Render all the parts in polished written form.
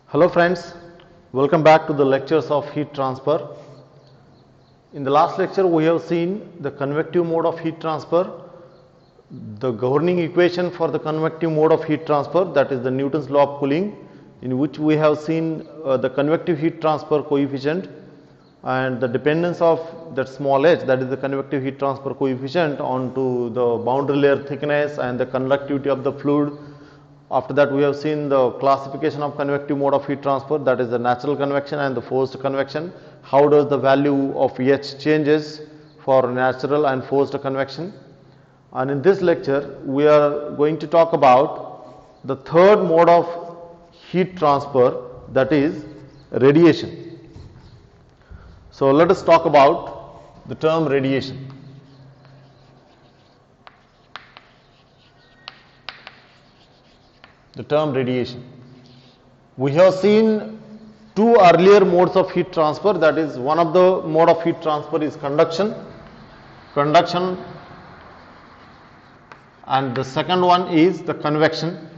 Hello friends, welcome back to the lectures of heat transfer. In the last lecture we have seen the convective mode of heat transfer, the governing equation for the convective mode of heat transfer, that is the Newton's law of cooling, in which we have seen the convective heat transfer coefficient and the dependence of that small h, that is the convective heat transfer coefficient, onto the boundary layer thickness and the conductivity of the fluid. After that we have seen the classification of convective mode of heat transfer, that is the natural convection and the forced convection. How does the value of H changes for natural and forced convection? And in this lecture we are going to talk about the third mode of heat transfer, that is radiation. So let us talk about the term radiation. The term radiation. We have seen two earlier modes of heat transfer, that is one of the mode of heat transfer is conduction, and the second one is the convection.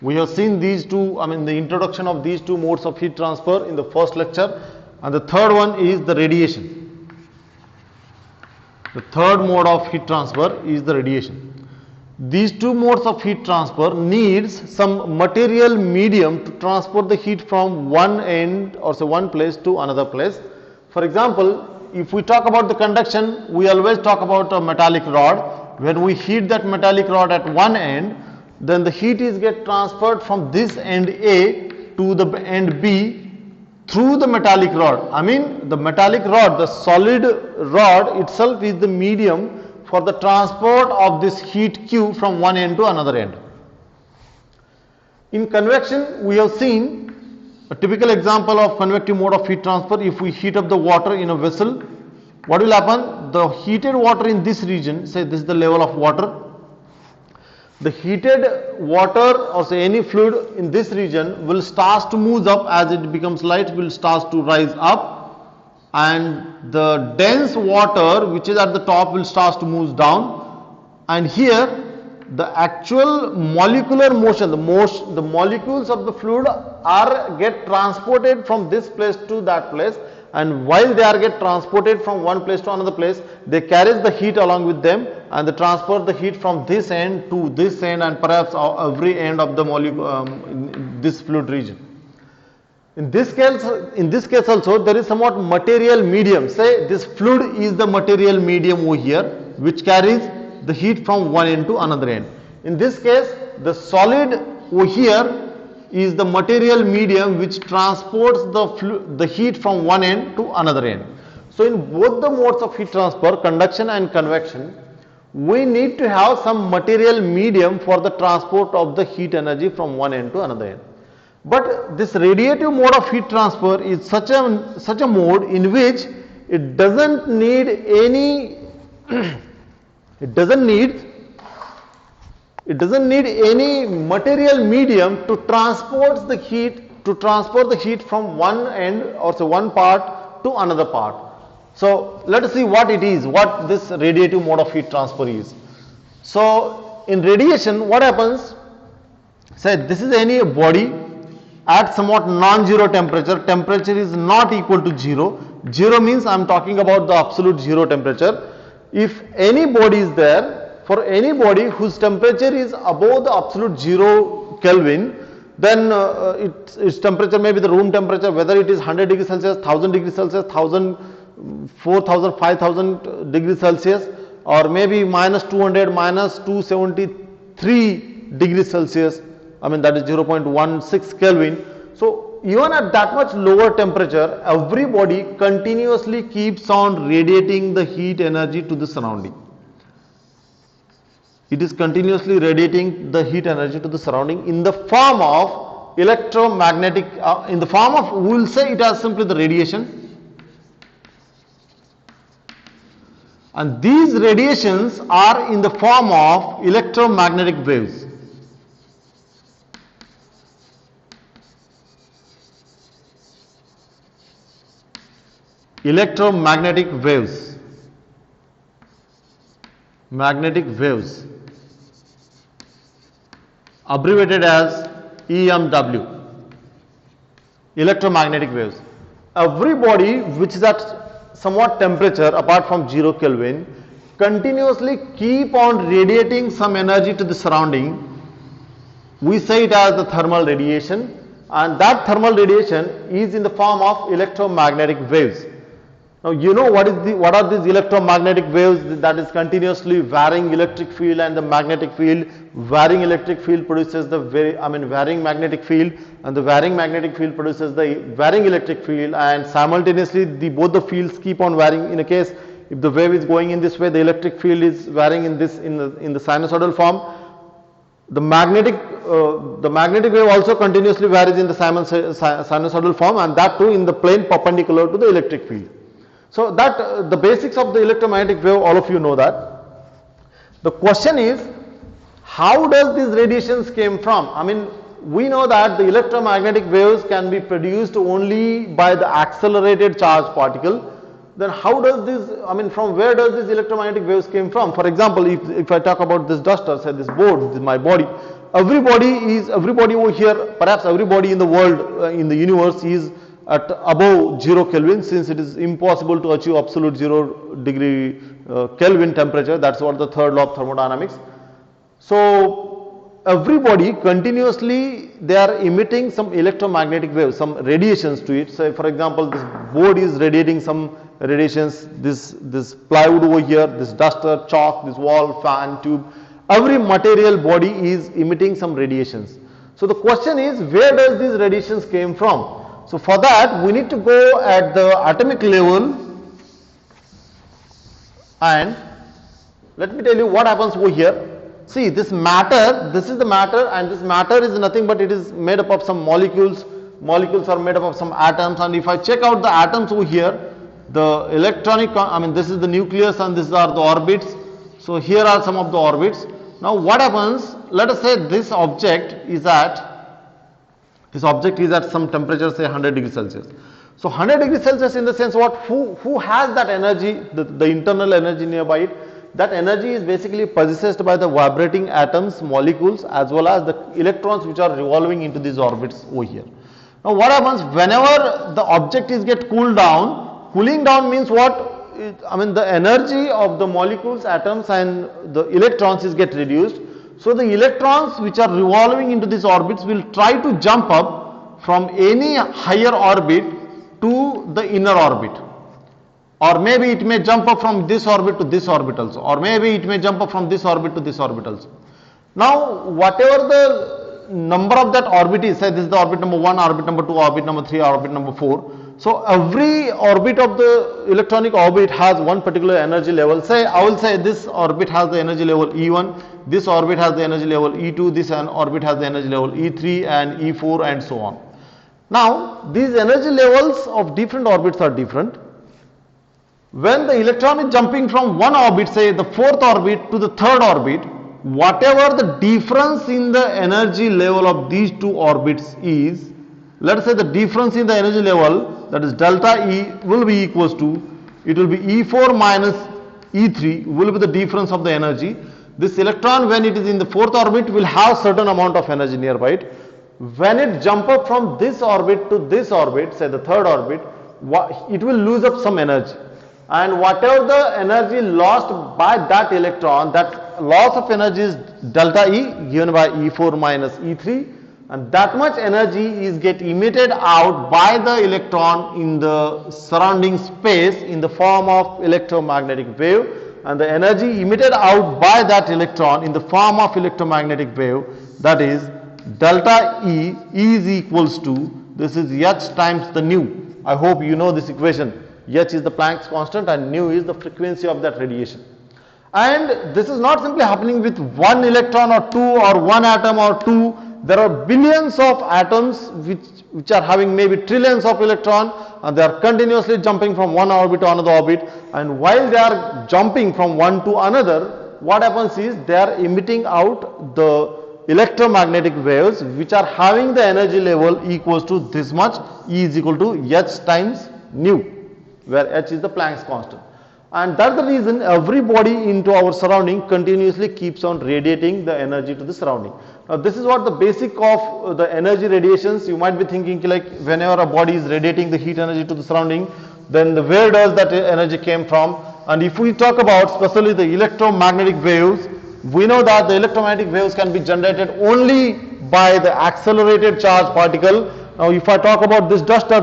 We have seen these two, the introduction of these two modes of heat transfer in the first lecture, and the third one is the radiation. The third mode of heat transfer is the radiation. These two modes of heat transfer needs some material medium to transport the heat from one end or say one place to another place. For example, if we talk about the conduction, we always talk about a metallic rod. When we heat that metallic rod at one end, then the heat is get transferred from this end A to the end B through the metallic rod. The metallic rod, the solid rod itself is the medium for the transport of this heat Q from one end to another end. In convection, we have seen a typical example of convective mode of heat transfer. If we heat up the water in a vessel, what will happen? The heated water in this region, say this is the level of water, the heated water or say any fluid in this region will start to move up. As it becomes light, will start to rise up, and the dense water which is at the top will start to move down, and here the actual molecular motion, the molecules of the fluid are get transported from this place to that place, and while they are get transported from one place to another place, they carry the heat along with them, and they transfer the heat from this end to this end and perhaps every end of the molecule in this fluid region. In this case also there is somewhat material medium. Say this fluid is the material medium over here which carries the heat from one end to another end. In this case the solid over here is the material medium which transports the heat from one end to another end. So in both the modes of heat transfer, conduction and convection, we need to have some material medium for the transport of the heat energy from one end to another end. But this radiative mode of heat transfer is such a mode in which it doesn't need any any material medium to transport the heat from one end or say one part to another part. So let us see what it is, what this radiative mode of heat transfer is. So in radiation, what happens? Say this is any body at somewhat non-zero temperature. Temperature is not equal to 0. 0 means I am talking about the absolute zero temperature. If any body is there, for any body whose temperature is above the absolute 0 Kelvin, then its temperature may be the room temperature, whether it is 100 degrees Celsius, 1000 degrees Celsius, 1000, 4000, 5000 degrees Celsius, or maybe minus 200, minus 273 degrees Celsius. That is 0.16 Kelvin. So even at that much lower temperature, every body continuously keeps on radiating the heat energy to the surrounding. It is continuously radiating the heat energy to the surrounding in the form of electromagnetic, in the form of, we will say it as simply the radiation. And these radiations are in the form of electromagnetic waves. Electromagnetic waves. Magnetic waves. abbreviated as EMW, electromagnetic waves. Every body which is at somewhat temperature apart from 0 Kelvin continuously keep on radiating some energy to the surrounding. We say it as the thermal radiation, and that thermal radiation is in the form of electromagnetic waves. Now you know what are these electromagnetic waves? That is continuously varying electric field and the magnetic field. Varying electric field produces the varying magnetic field, and the varying magnetic field produces the varying electric field, and simultaneously both the fields keep on varying. In a case, if the wave is going in this way, the electric field is varying in the sinusoidal form. The magnetic wave also continuously varies in the sinusoidal form, and that too in the plane perpendicular to the electric field. So that the basics of the electromagnetic wave, all of you know that. The question is, how does these radiations came from? We know that the electromagnetic waves can be produced only by the accelerated charged particle. Then how does this, from where does these electromagnetic waves came from? For example, if I talk about this duster, say this board, this is my body. Everybody over here, perhaps everybody in the world, in the universe is at above 0 Kelvin, since it is impossible to achieve absolute 0 degree Kelvin temperature. That's what the third law of thermodynamics. So everybody continuously they are emitting some electromagnetic waves, some radiations to it. Say for example, this board is radiating some radiations, this plywood over here, this duster, chalk, this wall, fan, tube, every material body is emitting some radiations. So the question is, where does these radiations came from? So for that we need to go at the atomic level, and let me tell you what happens over here. See, this matter, this is the matter, and this matter is nothing but it is made up of some molecules. Molecules are made up of some atoms, and if I check out the atoms over here, the electronic, this is the nucleus and these are the orbits. So here are some of the orbits. Now what happens, let us say this object is at some temperature, say 100 degrees Celsius. So 100 degrees Celsius in the sense what, who has that energy, the internal energy nearby it? That energy is basically possessed by the vibrating atoms, molecules, as well as the electrons which are revolving into these orbits over here. Now what happens whenever the object is get cooled down? Cooling down means what? The energy of the molecules, atoms and the electrons is get reduced. So the electrons which are revolving into these orbits will try to jump up from any higher orbit to the inner orbit. Or maybe it may jump up from this orbit to this orbit also. Or maybe it may jump up from this orbit to this orbit also. Now whatever the number of that orbit is, say this is the orbit number 1, orbit number 2, orbit number 3, orbit number 4. So every orbit of the electronic orbit has one particular energy level. Say I will say this orbit has the energy level E1, this orbit has the energy level E2, this orbit has the energy level E3 and E4 and so on. Now these energy levels of different orbits are different. When the electron is jumping from one orbit, say the fourth orbit to the third orbit, whatever the difference in the energy level of these two orbits is, let us say the difference in the energy level, that is delta E, will be equals to, it will be E4 minus E3 will be the difference of the energy. This electron, when it is in the fourth orbit, will have certain amount of energy nearby it. When it jump up from this orbit to this orbit, say the third orbit, it will lose up some energy. And whatever the energy lost by that electron, that loss of energy is delta E given by E4 minus E3, and that much energy is get emitted out by the electron in the surrounding space in the form of electromagnetic wave, and the energy emitted out by that electron in the form of electromagnetic wave, that is delta E is equals to, this is h times the nu. I hope you know this equation. H is the Planck's constant and nu is the frequency of that radiation. And this is not simply happening with one electron or two or one atom or two. There are billions of atoms which are having maybe trillions of electrons, and they are continuously jumping from one orbit to another orbit. And while they are jumping from one to another, what happens is they are emitting out the electromagnetic waves which are having the energy level equals to this much, E is equal to h times nu, where h is the Planck's constant. And that's the reason every body into our surrounding continuously keeps on radiating the energy to the surrounding. Now this is what the basic of the energy radiations. You might be thinking like whenever a body is radiating the heat energy to the surrounding, then where does that energy came from? And if we talk about especially the electromagnetic waves, we know that the electromagnetic waves can be generated only by the accelerated charge particle. Now if I talk about this duster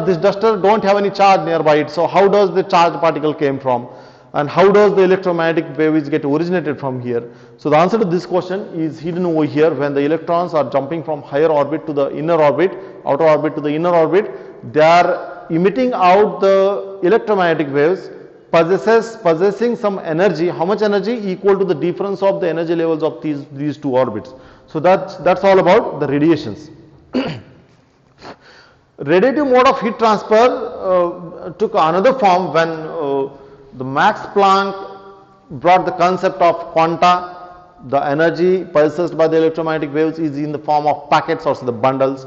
don't have any charge nearby it. So how does the charge particle came from? And how does the electromagnetic waves get originated from here? So the answer to this question is hidden over here. When the electrons are jumping from higher orbit to the inner orbit, outer orbit to the inner orbit, they are emitting out the electromagnetic waves possessing some energy. How much energy? Equal to the difference of the energy levels of these two orbits. So that's all about the radiations. Radiative mode of heat transfer took another form when the Max Planck brought the concept of quanta. The energy possessed by the electromagnetic waves is in the form of packets or the bundles.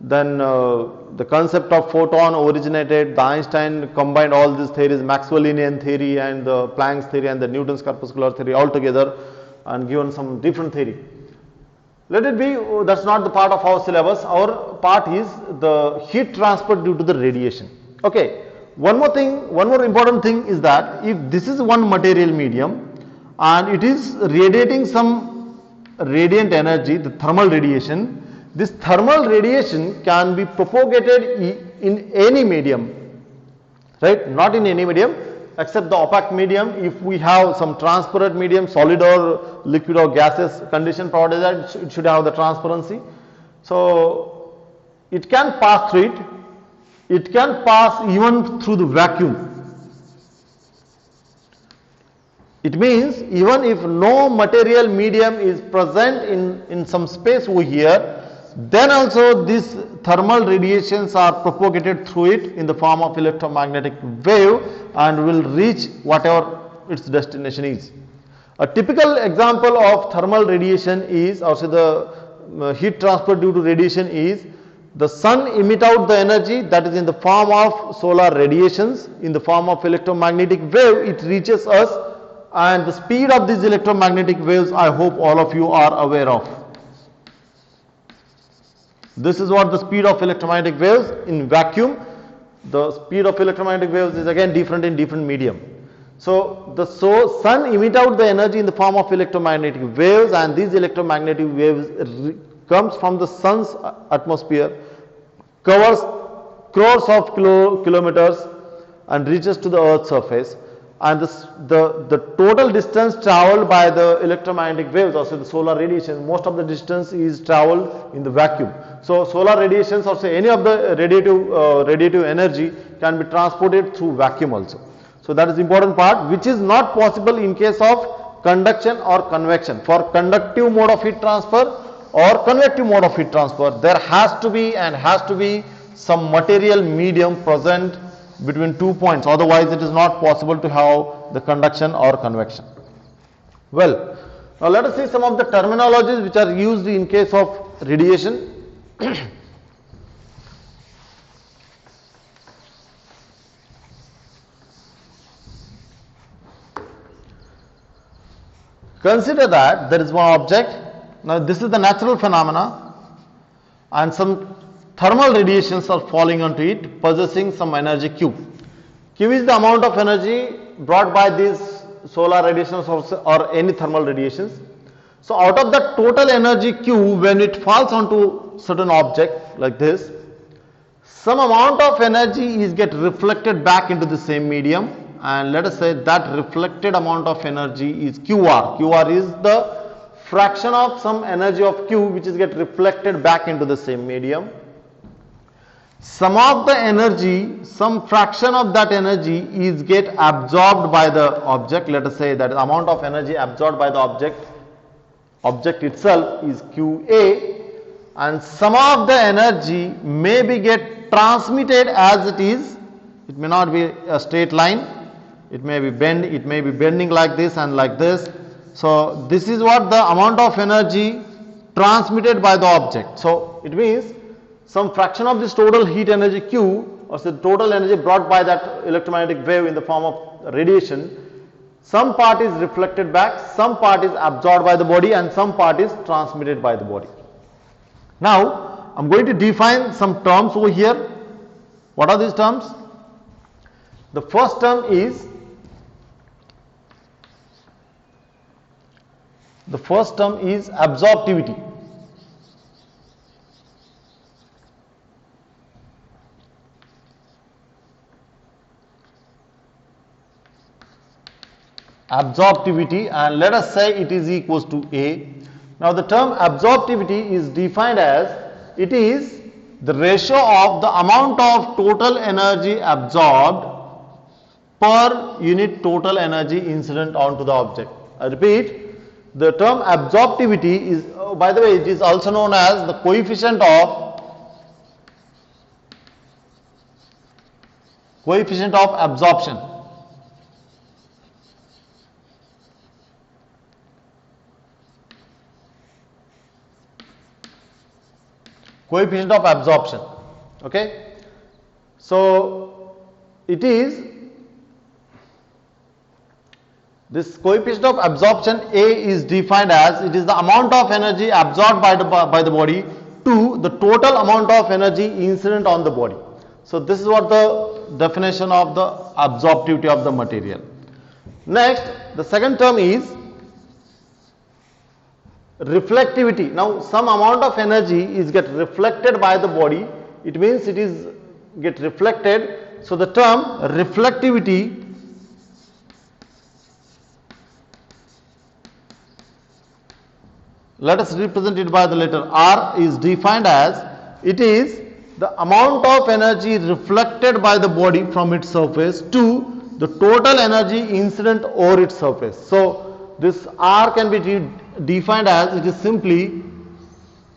Then the concept of photon originated. The Einstein combined all these theories, Maxwellian theory and the Planck's theory and the Newton's corpuscular theory all together and given some different theory. Let it be, that's not the part of our syllabus. Our part is the heat transfer due to the radiation. Okay. One more important thing is that if this is one material medium and it is radiating some radiant energy, the thermal radiation, this thermal radiation can be propagated in any medium, right? Not in any medium except the opaque medium. If we have some transparent medium, solid or liquid or gaseous condition provided that it should have the transparency. So it can pass through it. It can pass even through the vacuum. It means even if no material medium is present in some space over here, then also these thermal radiations are propagated through it in the form of electromagnetic wave and will reach whatever its destination is. A typical example of thermal radiation is, also the heat transfer due to radiation is, the sun emit out the energy that is in the form of solar radiations, in the form of electromagnetic wave, it reaches us, and the speed of these electromagnetic waves I hope all of you are aware of. This is what the speed of electromagnetic waves in vacuum. The speed of electromagnetic waves is again different in different medium. So the sun emit out the energy in the form of electromagnetic waves, and these electromagnetic waves comes from the sun's atmosphere, covers crores of kilometers and reaches to the earth's surface, and the total distance traveled by the electromagnetic waves, also the solar radiation, most of the distance is traveled in the vacuum. So solar radiations or say any of the radiative energy can be transported through vacuum also. So that is important part, which is not possible in case of conduction or convection. For conductive mode of heat transfer or convective mode of heat transfer, there has to be some material medium present between 2 points, otherwise it is not possible to have the conduction or convection. Well, now let us see some of the terminologies which are used in case of radiation. Consider that there is one object. Now this is the natural phenomena and some thermal radiations are falling onto it possessing some energy Q. Q is the amount of energy brought by these solar radiations or any thermal radiations. So out of the total energy Q, when it falls onto certain object like this, some amount of energy is get reflected back into the same medium, and let us say that reflected amount of energy is QR. QR is the fraction of some energy of Q which is get reflected back into the same medium. Some of the energy, some fraction of that energy is get absorbed by the object. Let us say that the amount of energy absorbed by the object itself is QA, and some of the energy may be get transmitted as it is. It may not be a straight line, it may be bending like this and like this. So this is what the amount of energy transmitted by the object. So it means some fraction of this total heat energy Q, or the total energy brought by that electromagnetic wave in the form of radiation, Some part is reflected back, some part is absorbed by the body, and some part is transmitted by the body. Now, I'm going to define some terms over here. What are these terms? The first term is absorptivity. Absorptivity, and let us say it is equals to A. Now the term absorptivity is defined as it is the ratio of the amount of total energy absorbed per unit total energy incident onto the object. I repeat, the term absorptivity is, by the way, it is also known as the coefficient of absorption. Coefficient of absorption. Okay, so it is this coefficient of absorption A is defined as it is the amount of energy absorbed by the body to the total amount of energy incident on the body. So this is what the definition of the absorptivity of the material. Next, the second term is reflectivity. Now some amount of energy is get reflected by the body, it means it is get reflected. So the term reflectivity let us represent it by the letter R, is defined as it is the amount of energy reflected by the body from its surface to the total energy incident over its surface. So this R can be defined as it is simply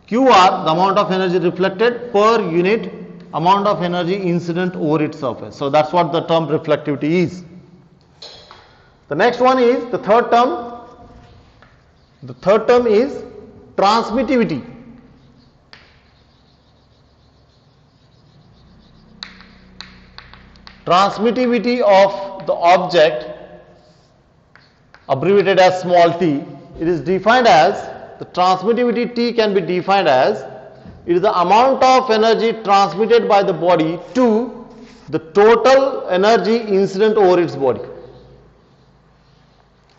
QR, the amount of energy reflected per unit amount of energy incident over its surface. So that's what the term reflectivity is. The next one is the third term. The third term is transmittivity. Transmittivity of the object, abbreviated as small t, it is defined as the transmittivity T can be defined as it is the amount of energy transmitted by the body to the total energy incident over its body.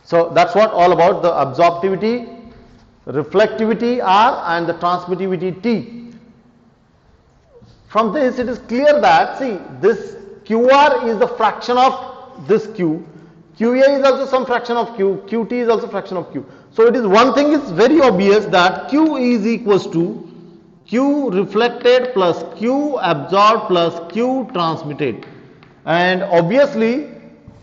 So that's what all about the absorptivity, reflectivity R and the transmittivity T. From this it is clear that, see, this QR is the fraction of this Q, QA is also some fraction of Q, QT is also fraction of Q. So it is one thing is very obvious that Q is equals to Q reflected plus Q absorbed plus Q transmitted, and obviously,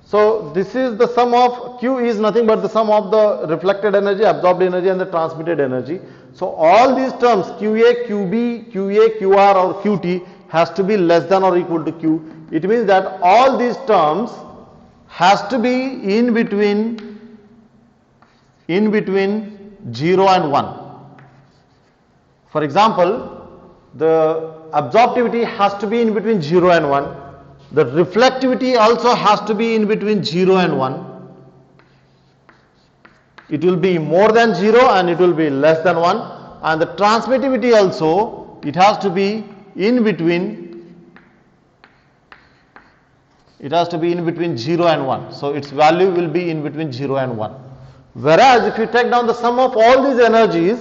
so this is the sum of Q is nothing but the sum of the reflected energy, absorbed energy and the transmitted energy. So all these terms QA, QB, QA, QR or QT has to be less than or equal to Q. It means that all these terms has to be in between 0 and 1. For example, the absorptivity has to be in between 0 and 1. The reflectivity also has to be in between 0 and 1. It will be more than 0 and it will be less than 1. And the transmittivity also, it has to be in between, it has to be in between 0 and 1. So its value will be in between 0 and 1. Whereas if you take down the sum of all these energies,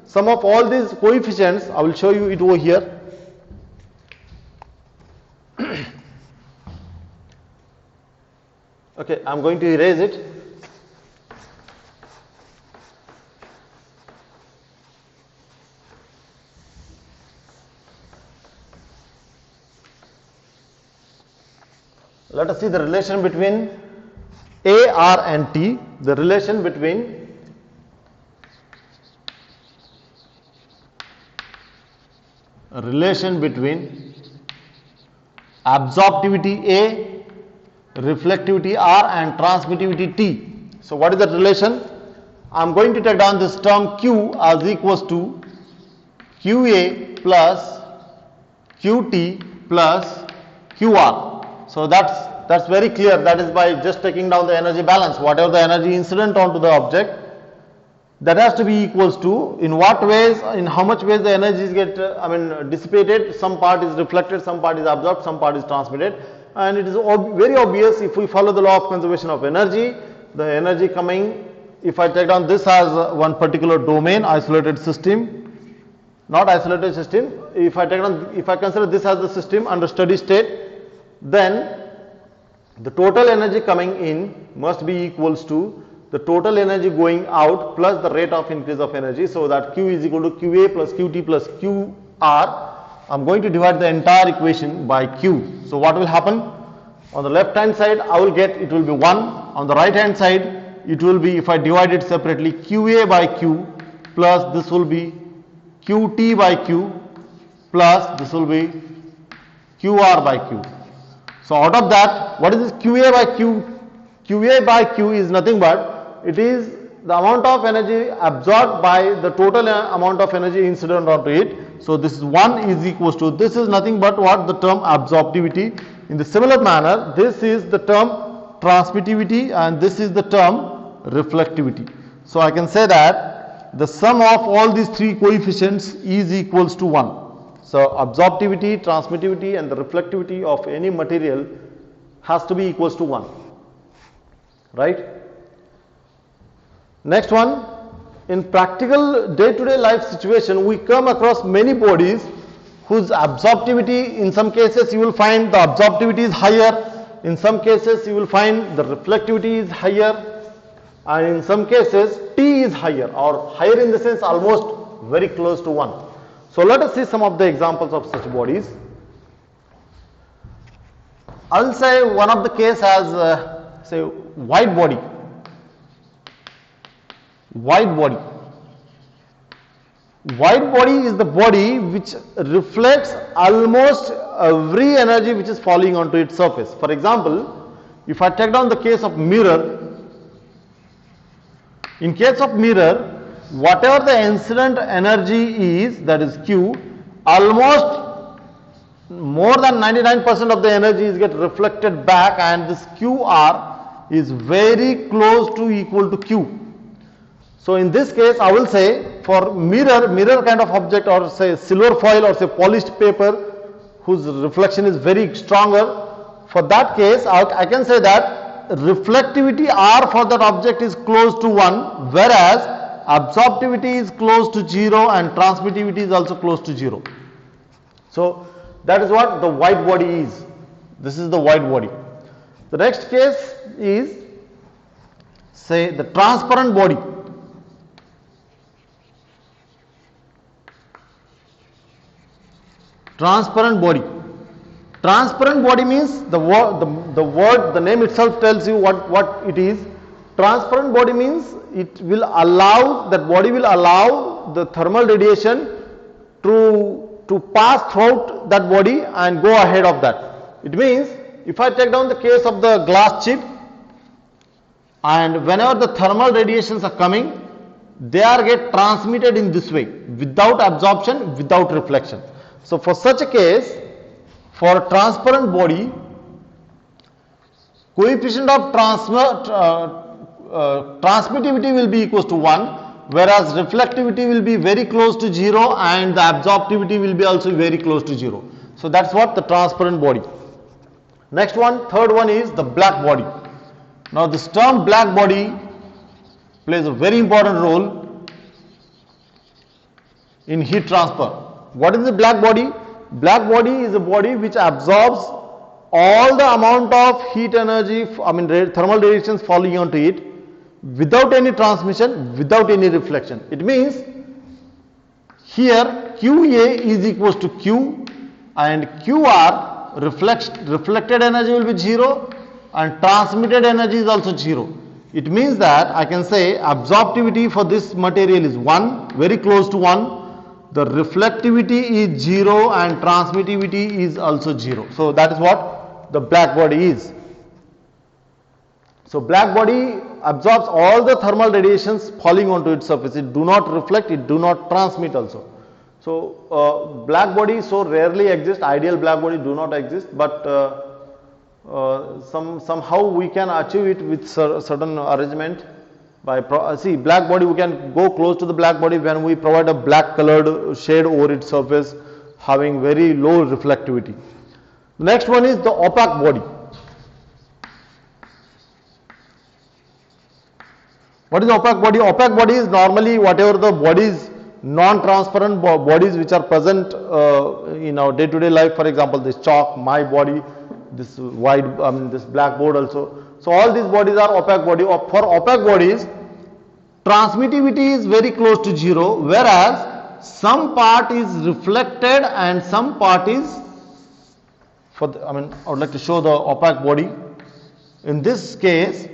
sum of all these coefficients, I will show you it over here. Okay, I am going to erase it. Let us see the relation between A, R and T, the relation between absorptivity A, reflectivity R and transmittivity T. So what is that relation? I am going to take down this term Q as equals to QA plus QT plus QR. So that's That's very clear. That is by just taking down the energy balance. Whatever the energy incident onto the object, that has to be equals to in what ways, in how much ways the energy is dissipated. Some part is reflected, some part is absorbed, some part is transmitted. And it is very obvious if we follow the law of conservation of energy, the energy coming, if I take down this as one particular domain, isolated system, not isolated system, if I consider this as the system under steady state, then the total energy coming in must be equals to the total energy going out plus the rate of increase of energy. So that Q is equal to QA plus QT plus QR. I'm going to divide the entire equation by Q. So what will happen? On the left hand side, I will get, it will be 1. On the right hand side, it will be, if I divide it separately, QA by Q plus this will be QT by Q plus this will be QR by Q. So out of that, what is this QA by Q? QA by Q is nothing but, it is the amount of energy absorbed by the total amount of energy incident onto it. So this is 1 is equals to, this is nothing but what? The term absorptivity. In the similar manner, this is the term transmittivity and this is the term reflectivity. So I can say that the sum of all these three coefficients is equals to 1. So absorptivity, transmittivity and the reflectivity of any material has to be equals to 1. Right? Next one, in practical day-to-day life situation, we come across many bodies whose absorptivity, in some cases you will find the absorptivity is higher, in some cases you will find the reflectivity is higher, and in some cases T is higher, or higher in the sense almost very close to 1. So let us see some of the examples of such bodies. I will say one of the case as say white body. White body. White body is the body which reflects almost every energy which is falling onto its surface. For example, if I take down the case of mirror, in case of mirror, whatever the incident energy is, that is Q, almost more than 99% of the energy is get reflected back, and this QR is very close to equal to Q. So in this case, I will say for mirror kind of object, or say silver foil or say polished paper whose reflection is very stronger, for that case I can say that reflectivity R for that object is close to 1, whereas absorptivity is close to 0 and transmittivity is also close to 0. So that is what the white body is. This is the white body. The next case is, say, the transparent body. Transparent body. Transparent body means the name itself tells you what it is. Transparent body means it will allow, that body will allow the thermal radiation to pass throughout that body and go ahead of that. It means if I take down the case of the glass chip, and whenever the thermal radiations are coming, they are get transmitted in this way, without absorption, without reflection. So for such a case, for a transparent body, coefficient of transmittivity will be equals to 1, whereas reflectivity will be very close to 0 and the absorptivity will be also very close to 0. So that's what the transparent body. Next one, third one is the black body. Now this term black body plays a very important role in heat transfer. What is the black body? Black body is a body which absorbs all the amount of heat energy, thermal radiations falling onto it without any transmission, without any reflection. It means here QA is equals to Q and QR, reflected energy will be 0 and transmitted energy is also 0. It means that I can say absorptivity for this material is 1, very close to 1. The reflectivity is 0 and transmittivity is also 0. So that is what the black body is. So black body absorbs all the thermal radiations falling onto its surface. It do not reflect, it do not transmit also. So black body so rarely exists. Ideal black body do not exist, but somehow we can achieve it with certain arrangement by see black body. We can go close to the black body when we provide a black colored shade over its surface having very low reflectivity. The next one is the opaque body. What is opaque body? Opaque body is normally whatever the bodies, non-transparent bodies which are present in our day-to-day life. For example, this chalk, my body, this white, this blackboard also. So all these bodies are opaque body. For opaque bodies, transmittivity is very close to zero, whereas some part is reflected and some part is I would like to show the opaque body. In this case,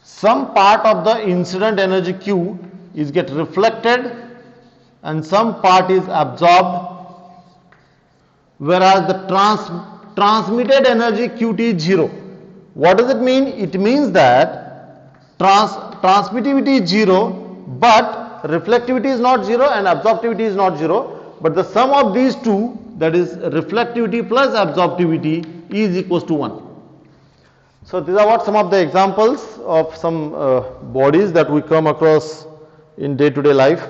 some part of the incident energy Q is get reflected and some part is absorbed, whereas the transmitted energy Qt is 0. What does it mean? It means that transmittivity is 0, but reflectivity is not 0 and absorptivity is not 0, but the sum of these two, that is reflectivity plus absorptivity, is equals to 1. So these are what some of the examples of some bodies that we come across in day-to-day life.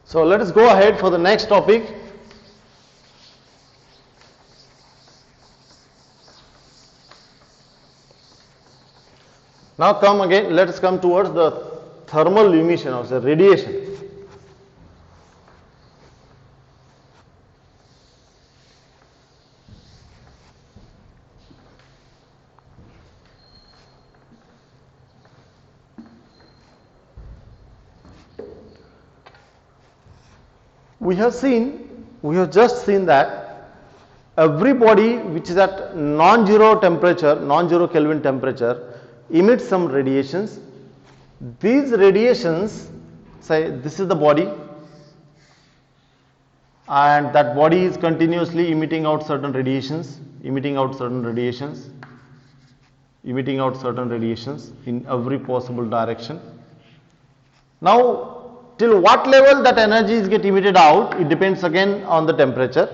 So let us go ahead for the next topic. Now let us come towards the thermal emission or the radiation. We have just seen that every body which is at non-zero temperature, non-zero Kelvin temperature, emits some radiations. These radiations, say this is the body, and that body is continuously emitting out certain radiations, in every possible direction. Now, till what level that energy is get emitted out, it depends again on the temperature.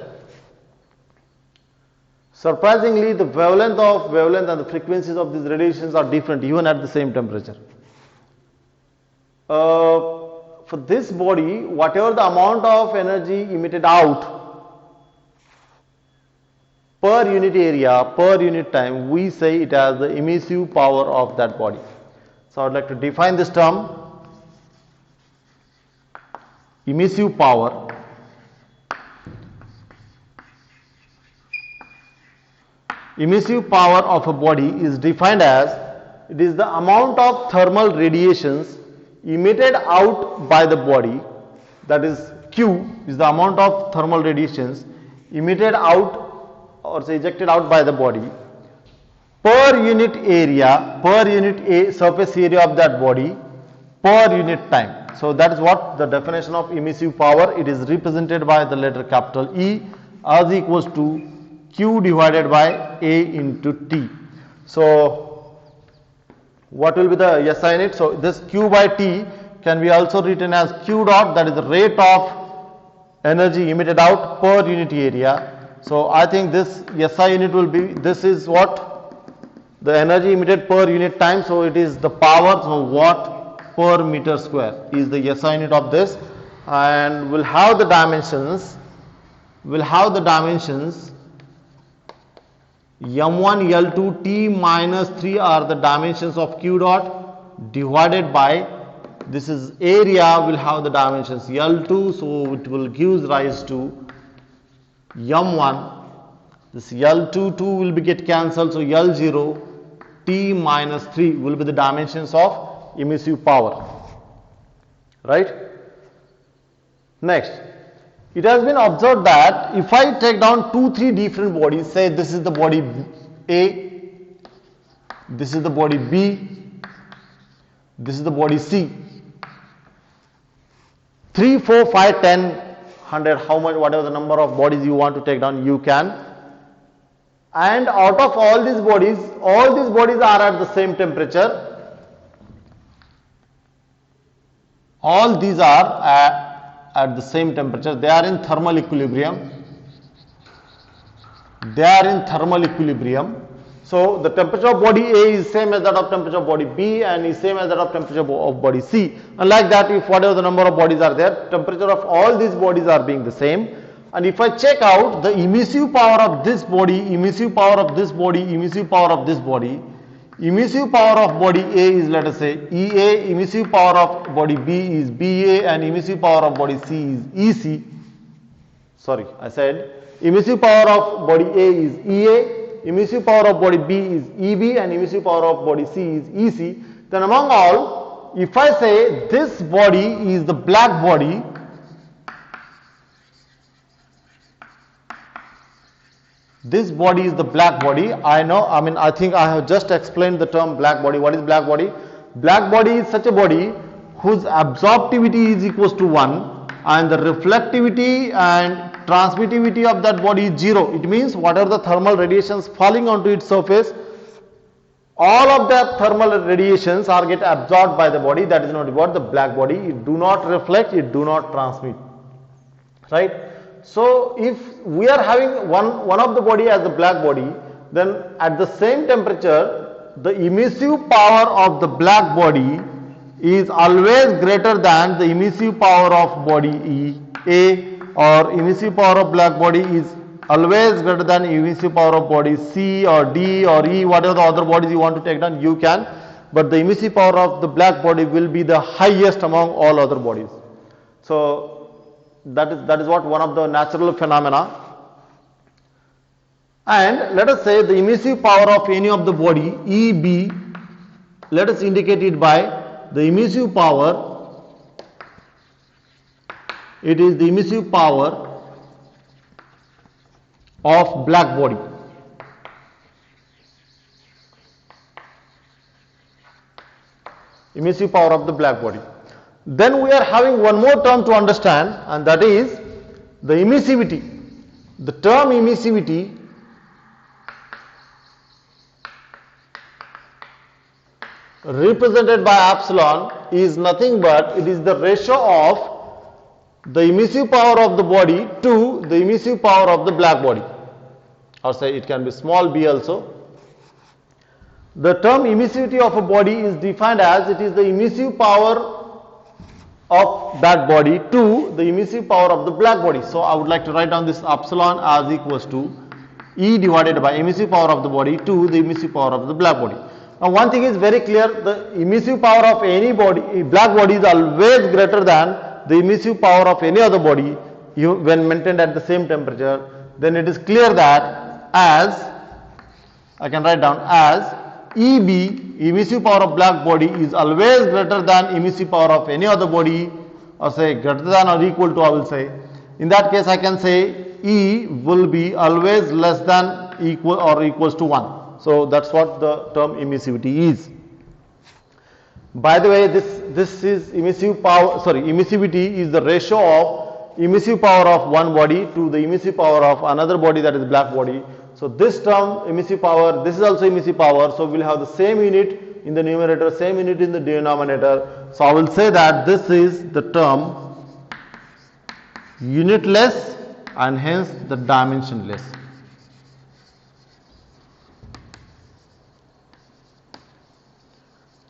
Surprisingly, the wavelength and the frequencies of these radiations are different even at the same temperature. For this body, whatever the amount of energy emitted out per unit area, per unit time, we say it as the emissive power of that body. So I would like to define this term. Emissive power of a body is defined as it is the amount of thermal radiations emitted out by the body, that is Q is the amount of thermal radiations emitted out or say ejected out by the body per unit area, surface area of that body per unit time. So that is what the definition of emissive power. It is represented by the letter capital E as equals to Q divided by A into T. So what will be the SI in it? So this Q by T can be also written as Q dot, that is the rate of energy emitted out per unit area. So I think this SI unit will be, this is what the energy emitted per unit time. So it is the power, so watt per meter square is the SI unit of this, and we'll have the dimensions m1 L2 T minus 3 are the dimensions of Q dot divided by, this is area, will have the dimensions L2, so it will give rise to m1, this L2 2 will be get cancelled, so L0 T minus 3 will be the dimensions of emissive power, right? Next, it has been observed that if I take down 2-3 different bodies, say this is the body A, this is the body B, this is the body C, 3, 4, 5, 10, 100, how much, whatever the number of bodies you want to take down, you can. And out of all these bodies are at the same temperature. All these are at the same temperature, they are in thermal equilibrium. They are in thermal equilibrium. So the temperature of body A is same as that of temperature of body B and is same as that of temperature of body C. And like that, if whatever the number of bodies are there, temperature of all these bodies are being the same. And if I check out the emissive power of this body, emissive power of this body, emissive power of this body, emissive power of body A is, let us say, EA, emissive power of body B is BA, and emissive power of body C is EC. Sorry, I said emissive power of body A is EA, emissive power of body B is EB, and emissive power of body C is EC. Then among all, if I say this body is the black body, this body is the black body. I think I have just explained the term black body. What is black body? Black body is such a body whose absorptivity is equals to 1 and the reflectivity and transmittivity of that body is 0. It means whatever the thermal radiations falling onto its surface, all of that thermal radiations are get absorbed by the body. That is not what the black body. It do not reflect, it do not transmit. Right? So if we are having one of the body as the black body, then at the same temperature, the emissive power of the black body is always greater than the emissive power of body A, or emissive power of black body is always greater than emissive power of body C or D or E, whatever the other bodies you want to take down, you can, but the emissive power of the black body will be the highest among all other bodies. So that is what one of the natural phenomena. And let us say the emissive power of any of the body EB, let us indicate it by the emissive power. It is the emissive power of black body. Emissive power of the black body. Then we are having one more term to understand, and that is the emissivity. The term emissivity represented by epsilon is nothing but it is the ratio of the emissive power of the body to the emissive power of the black body, or say it can be small b also. The term emissivity of a body is defined as it is the emissive power of that body to the emissive power of the black body. So I would like to write down this epsilon as equals to E divided by emissive power of the body to the emissive power of the black body. Now one thing is very clear, the emissive power of any body, black body, is always greater than the emissive power of any other body when maintained at the same temperature. Then it is clear that as, I can write down as EB, emissive power of black body, is always greater than emissive power of any other body, or say greater than or equal to, I will say. In that case I can say E will be always less than equal or equals to 1. So that's what the term emissivity is. By the way, this is emissive power, emissivity is the ratio of emissive power of one body to the emissive power of another body, that is black body. So this term emissive power, this is also emissive power, so we'll have the same unit in the numerator, same unit in the denominator. So I will say that this is the term unitless and hence the dimensionless.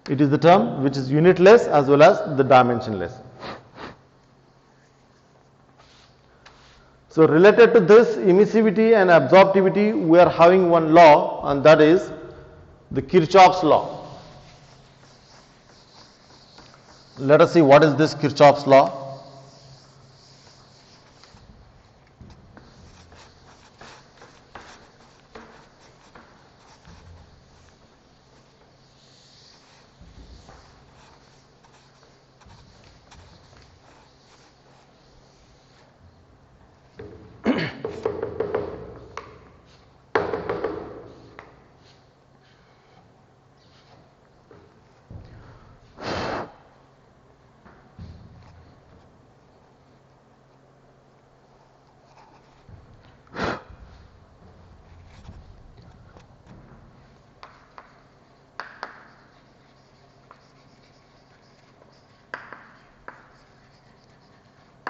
It is the term which is unitless as well as the dimensionless. So related to this emissivity and absorptivity, we are having one law, and that is the Kirchhoff's law. Let us see what is this Kirchhoff's law.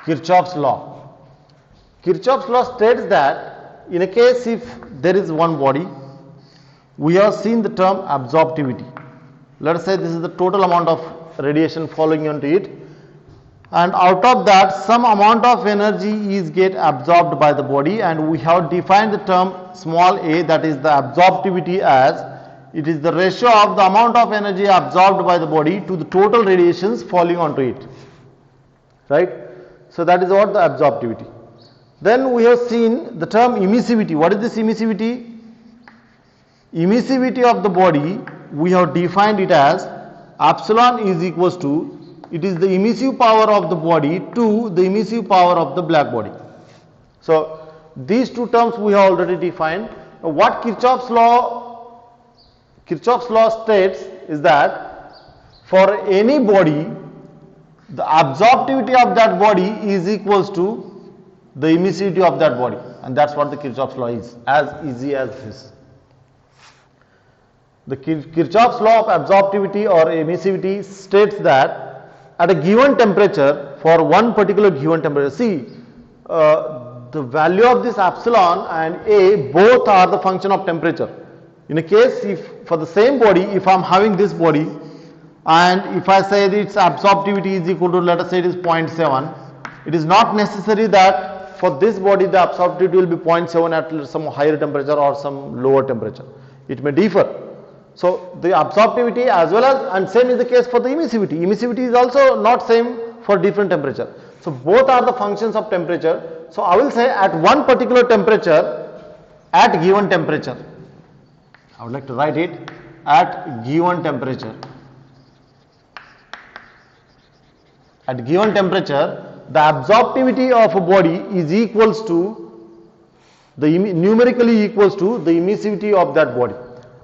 Kirchhoff's law. Kirchhoff's law states that in a case if there is one body, we have seen the term absorptivity. Let us say this is the total amount of radiation falling into it, and out of that some amount of energy is get absorbed by the body, and we have defined the term small a, that is the absorptivity, as it is the ratio of the amount of energy absorbed by the body to the total radiations falling onto it, right? So that is what the absorptivity. Then we have seen the term emissivity. What is this emissivity? Emissivity of the body, we have defined it as epsilon is equals to, it is the emissive power of the body to the emissive power of the black body. So these two terms we have already defined. Now, what Kirchhoff's law states is that for any body, the absorptivity of that body is equals to the emissivity of that body, and that's what the Kirchhoff's law is, as easy as this. The Kirchhoff's law of absorptivity or emissivity states that at a given temperature, for one particular given temperature, see the value of this epsilon and a both are the function of temperature. In a case if for the same body, if I am having this body and if I say its absorptivity is equal to, let us say it is 0.7, it is not necessary that for this body the absorptivity will be 0.7 at some higher temperature or some lower temperature. It may differ. So the absorptivity as well as, and same is the case for the emissivity. Emissivity is also not same for different temperature. So both are the functions of temperature. So I will say at one particular temperature, at given temperature, I would like to write it at given temperature. At given temperature, the absorptivity of a body is equals to the numerically equals to the emissivity of that body.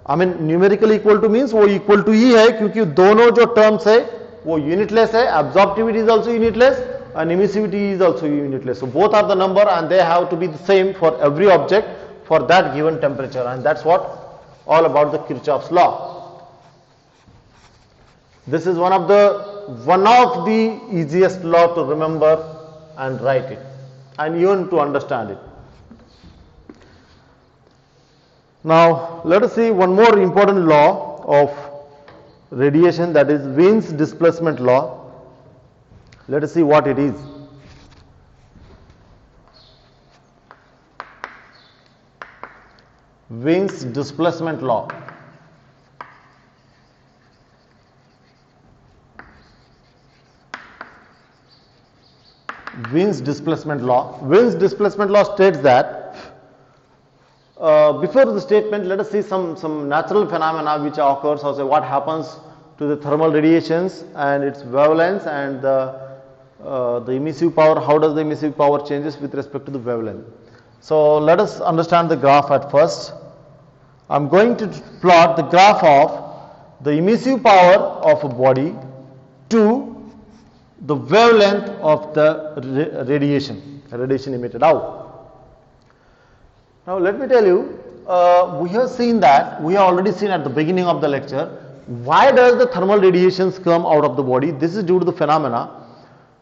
I mean numerically equal to means वो equal to ही है, क्योंकि दोनों जो terms है वो unitless है, absorptivity is also unitless and emissivity is also unitless. So both are the number and they have to be the same for every object for that given temperature, and that's what all about the Kirchhoff's law. This is one of the easiest law to remember and write it and even to understand it. Now let us see one more important law of radiation, that is Wien's displacement law. Let us see what it is. Wien's displacement law. Wien's displacement law. Wien's displacement law states that before the statement, let us see some natural phenomena which occurs, or say what happens to the thermal radiations and its wavelengths and the emissive power. How does the emissive power changes with respect to the wavelength? So let us understand the graph at first. I am going to plot the graph of the emissive power of a body to the wavelength of the radiation emitted out. Now let me tell you, we have seen that, we have already seen at the beginning of the lecture, why does the thermal radiations come out of the body? This is due to the phenomena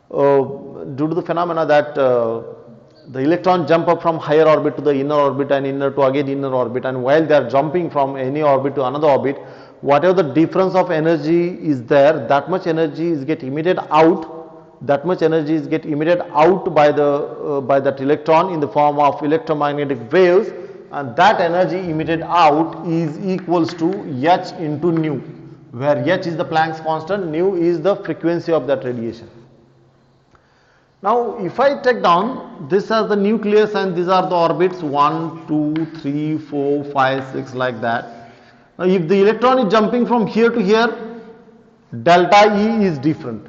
that the electron jump up from higher orbit to the inner orbit and inner to again inner orbit, and while they are jumping from any orbit to another orbit, whatever the difference of energy is there, that much energy is get emitted out. That much energy is get emitted out by that electron in the form of electromagnetic waves, and that energy emitted out is equals to h into nu, where h is the Planck's constant, nu is the frequency of that radiation. Now if I take down this as the nucleus and these are the orbits 1, 2, 3, 4, 5, 6 like that. Now if the electron is jumping from here to here, delta E is different.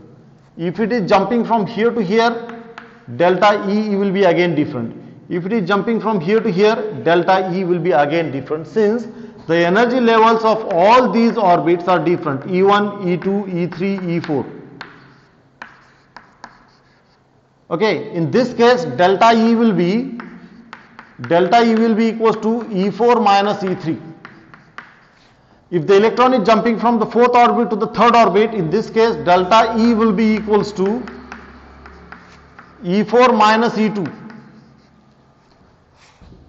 If it is jumping from here to here, delta E will be again different. If it is jumping from here to here, delta E will be again different, since the energy levels of all these orbits are different, E1, E2, E3, E4. Okay, in this case delta E will be equals to E4 minus E3. If the electron is jumping from the fourth orbit to the third orbit, in this case delta E will be equals to E4 minus E2.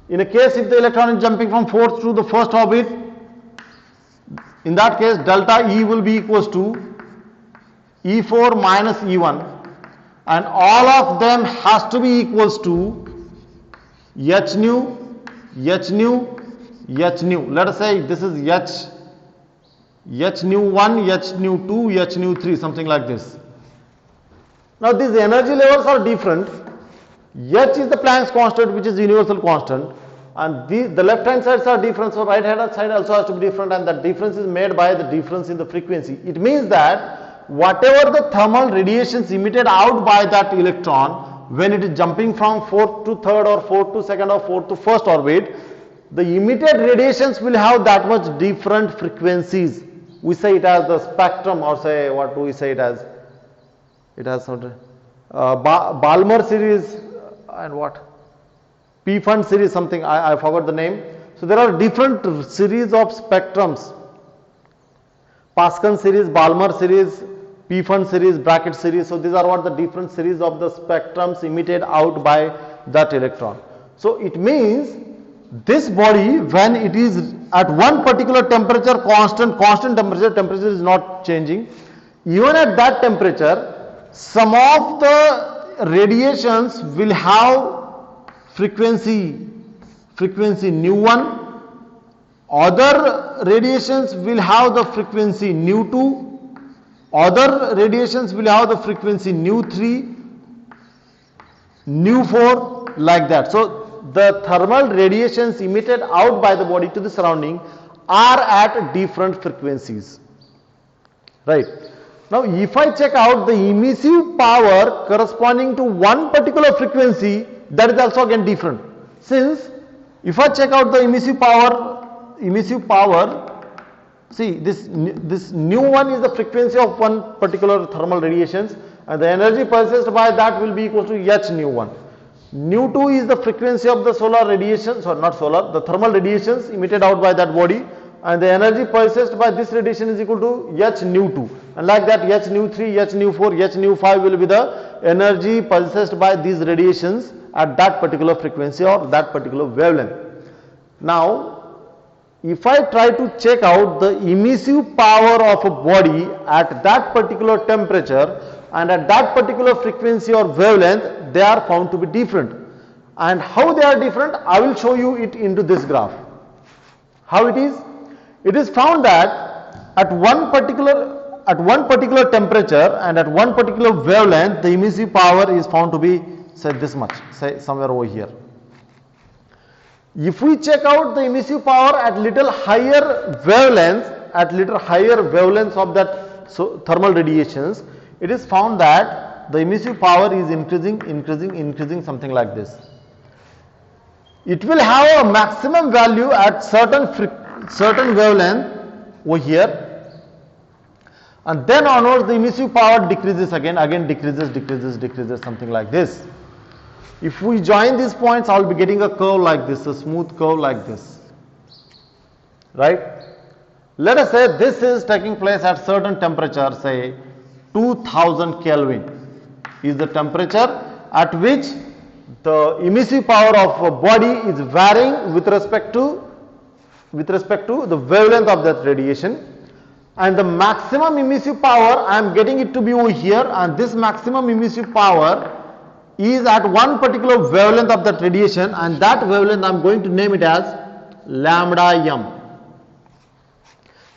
In a case if the electron is jumping from fourth to the first orbit, in that case delta E will be equals to E4 minus E1, and all of them has to be equals to H nu, H nu, H nu. Let us say this is H nu 1, H nu 2, H nu 3, something like this. Now these energy levels are different. H is the Planck's constant, which is universal constant, and the left hand sides are different, so right hand side also has to be different, and that difference is made by the difference in the frequency. It means that whatever the thermal radiations emitted out by that electron when it is jumping from fourth to third or fourth to second or fourth to first orbit, the emitted radiations will have that much different frequencies. We say it as the spectrum, or say, what do we say it as? It has some Balmer series and what? P-Fund series, something, I forgot the name. So there are different series of spectrums. Pascal series, Balmer series, P-Fund series, bracket series. So these are what the different series of the spectrums emitted out by that electron. So it means this body, when it is at one particular temperature, constant temperature is not changing. Even at that temperature, some of the radiations will have frequency nu 1, other radiations will have the frequency nu 2, other radiations will have the frequency nu 3, nu 4, like that. So the thermal radiations emitted out by the body to the surrounding are at different frequencies, right? Now if I check out the emissive power corresponding to one particular frequency, that is also again different. Since if I check out the emissive power, see this nu 1 is the frequency of one particular thermal radiations, and the energy possessed by that will be equal to H nu 1. Nu 2 is the frequency of the solar radiations, or not solar, the thermal radiations emitted out by that body, and the energy possessed by this radiation is equal to H nu 2, and like that H nu 3, H nu 4, H nu 5 will be the energy possessed by these radiations at that particular frequency or that particular wavelength. Now if I try to check out the emissive power of a body at that particular temperature and at that particular frequency or wavelength, they are found to be different. And how they are different, I will show you it into this graph. How it is? It is found that at one particular temperature and at one particular wavelength, the emissive power is found to be, say, this much, say somewhere over here. If we check out the emissive power at little higher wavelengths of that thermal radiations, it is found that the emissive power is increasing, something like this. It will have a maximum value at certain wavelength over here, and then onwards the emissive power decreases again decreases, something like this. If we join these points, I will be getting a curve like this, a smooth curve like this, right? Let us say this is taking place at certain temperature, say 2000 Kelvin is the temperature at which the emissive power of a body is varying with respect to the wavelength of that radiation, and the maximum emissive power I am getting it to be over here, and this maximum emissive power is at one particular wavelength of that radiation, and that wavelength I am going to name it as lambda m.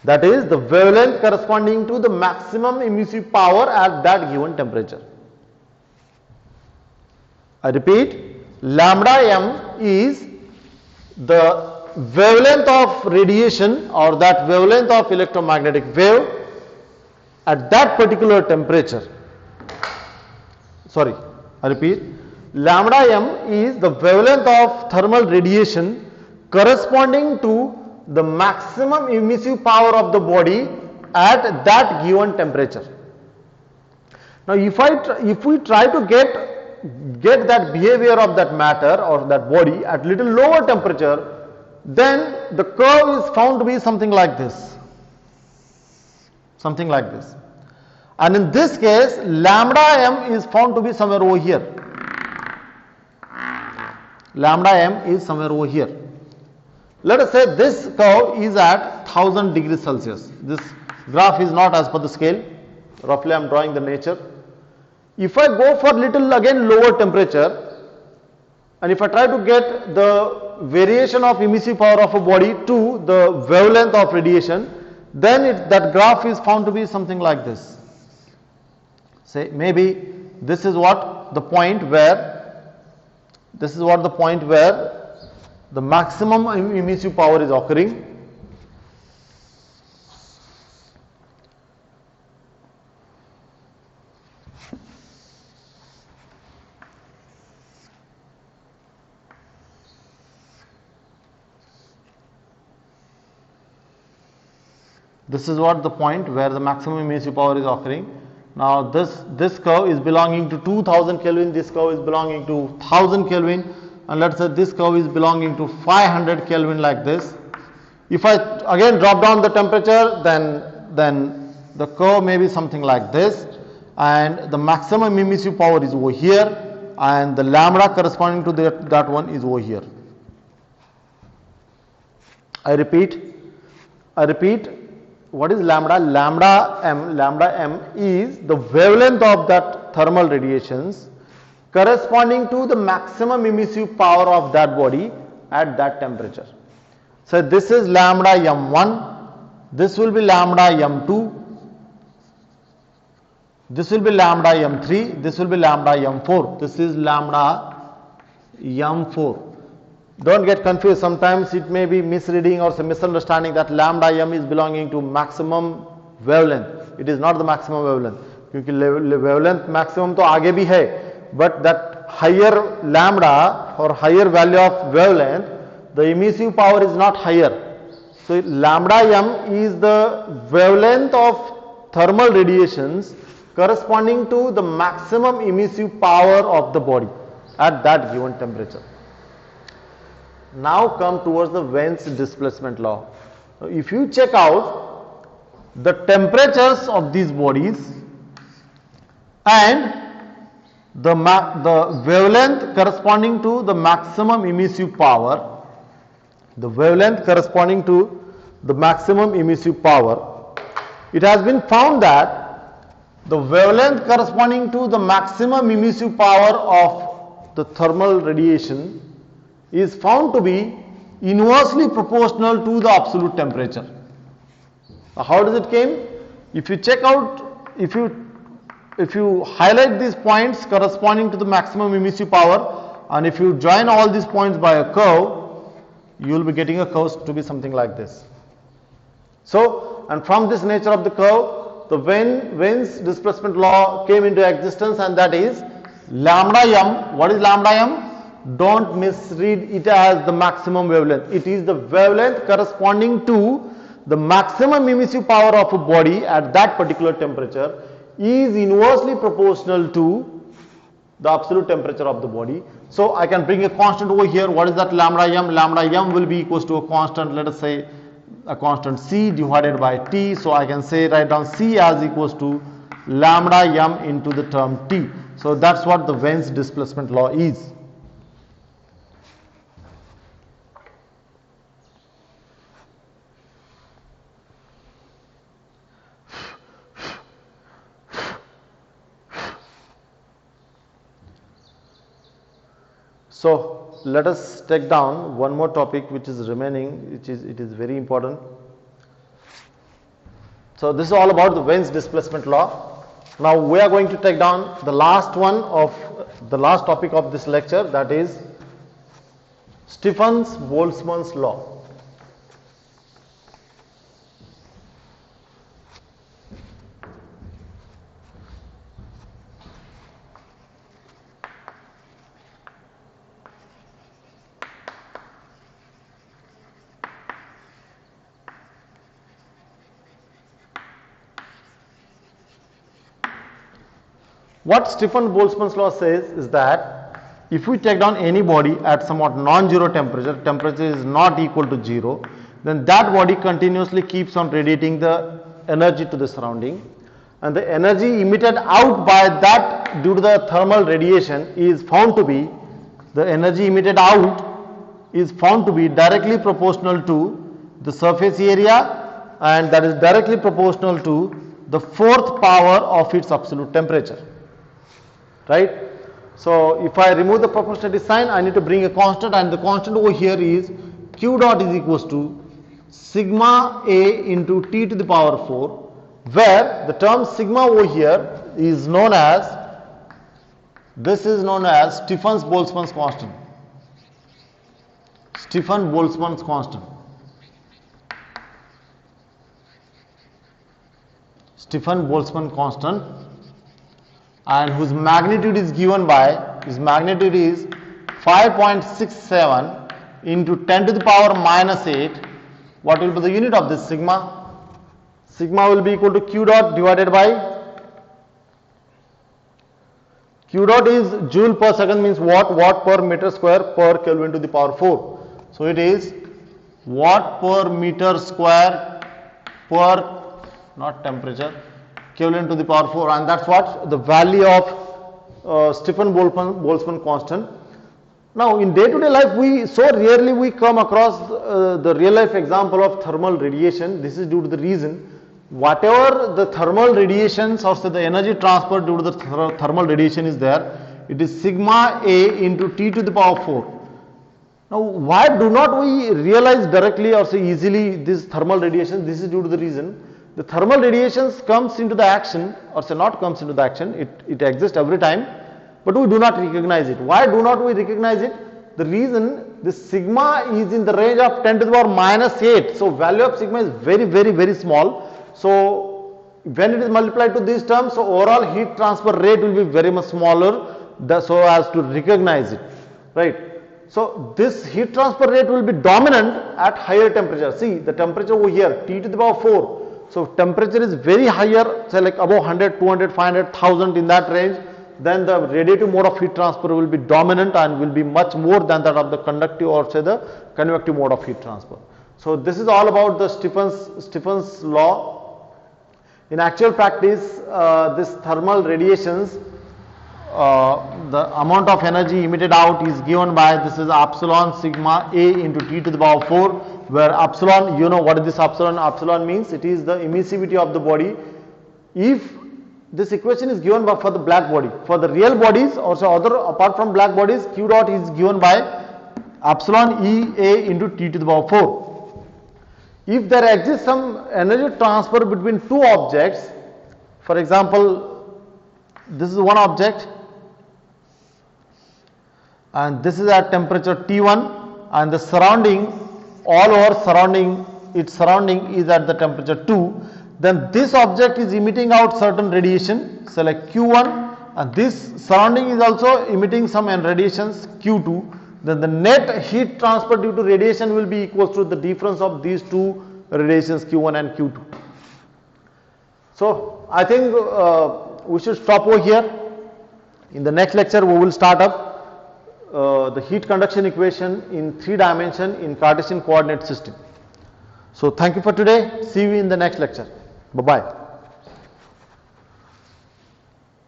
That is the wavelength corresponding to the maximum emissive power at that given temperature. I repeat, lambda m is the wavelength of radiation or that wavelength of electromagnetic wave at that particular temperature. Sorry, I repeat, lambda m is the wavelength of thermal radiation corresponding to the maximum emissive power of the body at that given temperature. Now if we try to get that behavior of that matter or that body at little lower temperature, then the curve is found to be something like this. And in this case, lambda m is found to be somewhere over here. lambda m is somewhere over here. Let us say this curve is at 1000 degrees Celsius. This graph is not as per the scale. Roughly I am drawing the nature. If I go for little again lower temperature, and if I try to get the variation of emissive power of a body to the wavelength of radiation, then that graph is found to be something like this. Say maybe this is what the point where the maximum emissive power is occurring. This is what the point where the maximum emissive power is occurring. Now this curve is belonging to 2000 Kelvin, this curve is belonging to 1000 Kelvin, and let's say this curve is belonging to 500 Kelvin like this. If I again drop down the temperature, then the curve may be something like this, and the maximum emissive power is over here, and the lambda corresponding to that one is over here. I repeat, what is lambda? Lambda m is the wavelength of that thermal radiations corresponding to the maximum emissive power of that body at that temperature. So this is lambda m1, this will be lambda m2, this will be lambda m3, this will be lambda m4, this is lambda m4. Don't get confused, sometimes it may be misreading or some misunderstanding that lambda m is belonging to maximum wavelength. It is not the maximum wavelength, because wavelength maximum to aage bhi hai, but that higher lambda or higher value of wavelength, the emissive power is not higher. So lambda m is the wavelength of thermal radiations corresponding to the maximum emissive power of the body at that given temperature. Now come towards the Wen's displacement law. If you check out the temperatures of these bodies and the wavelength corresponding to the maximum emissive power, it has been found that the wavelength corresponding to the maximum emissive power of the thermal radiation is found to be inversely proportional to the absolute temperature. Now, how does it came? If you check out, if you highlight these points corresponding to the maximum emissive power, and if you join all these points by a curve, you will be getting a curve to be something like this. So, and from this nature of the curve, the Wen's displacement law came into existence, and that is lambda m. What is lambda m? Don't misread it as the maximum wavelength. It is the wavelength corresponding to the maximum emissive power of a body at that particular temperature is inversely proportional to the absolute temperature of the body. So I can bring a constant over here. What is that lambda m? Lambda m will be equals to a constant, let us say a constant c divided by t. So I can say, write down c as equals to lambda m into the term t. So that's what the Wen's displacement law is. So let us take down one more topic which is remaining, it is very important. So this is all about the Wen's displacement law. Now we are going to take down the last topic of this lecture, that is Stefan-Boltzmann's law. What Stefan-Boltzmann's law says is that if we take down any body at somewhat non-zero temperature is not equal to 0, then that body continuously keeps on radiating the energy to the surrounding, and the energy emitted out by that due to the thermal radiation is found to be the energy emitted out is found to be directly proportional to the surface area, and that is directly proportional to the fourth power of its absolute temperature, right? So if I remove the proportionality sign, I need to bring a constant, and the constant over here is Q dot is equals to sigma A into T to the power 4, where the term sigma over here is known as, this is known as Stefan-Boltzmann's constant. Stefan-Boltzmann's constant. Stefan-Boltzmann constant, and whose magnitude is given by, his magnitude is 5.67 into 10 to the power minus 8. What will be the unit of this sigma? Sigma will be equal to Q dot divided by, Q dot is joule per second, means watt per meter square per Kelvin to the power 4. So it is watt per meter square per, not temperature, Kelvin to the power 4, and that's what the value of Stefan-Boltzmann constant. Now in day-to-day life, we so rarely we come across the real life example of thermal radiation. This is due to the reason, whatever the thermal radiations or say the energy transfer due to the thermal radiation is there, it is sigma A into T to the power 4. Now why do not we realize directly or say easily this thermal radiation? This is due to the reason, the thermal radiations comes into the action, or say not comes into the action, it exists every time, but we do not recognize it. Why do not we recognize it? The reason, the sigma is in the range of 10 to the power minus 8. So value of sigma is very small. So when it is multiplied to these terms, so overall heat transfer rate will be very much smaller, so as to recognize it, right? So this heat transfer rate will be dominant at higher temperature. See the temperature over here, T to the power 4. So temperature is very higher, say like above 100, 200, 500, 1000 in that range, then the radiative mode of heat transfer will be dominant and will be much more than that of the conductive or say the convective mode of heat transfer. So this is all about the Stephen's law. In actual practice, this thermal radiations, the amount of energy emitted out is given by, this is epsilon sigma A into T to the power 4, where epsilon, you know what is this epsilon? Epsilon means it is the emissivity of the body. If this equation is given by for the black body, for the real bodies also other apart from black bodies, Q dot is given by epsilon E A into T to the power 4. If there exists some energy transfer between two objects, for example, this is one object and this is at temperature T1, and the surrounding, all over surrounding, its surrounding is at the temperature 2, then this object is emitting out certain radiation, say like Q1, and this surrounding is also emitting some radiations Q2, then the net heat transfer due to radiation will be equal to the difference of these two radiations Q1 and Q2. So I think we should stop over here. In the next lecture we will start up the heat conduction equation in 3 dimension in Cartesian coordinate system. So thank you for today. See you in the next lecture. Bye bye.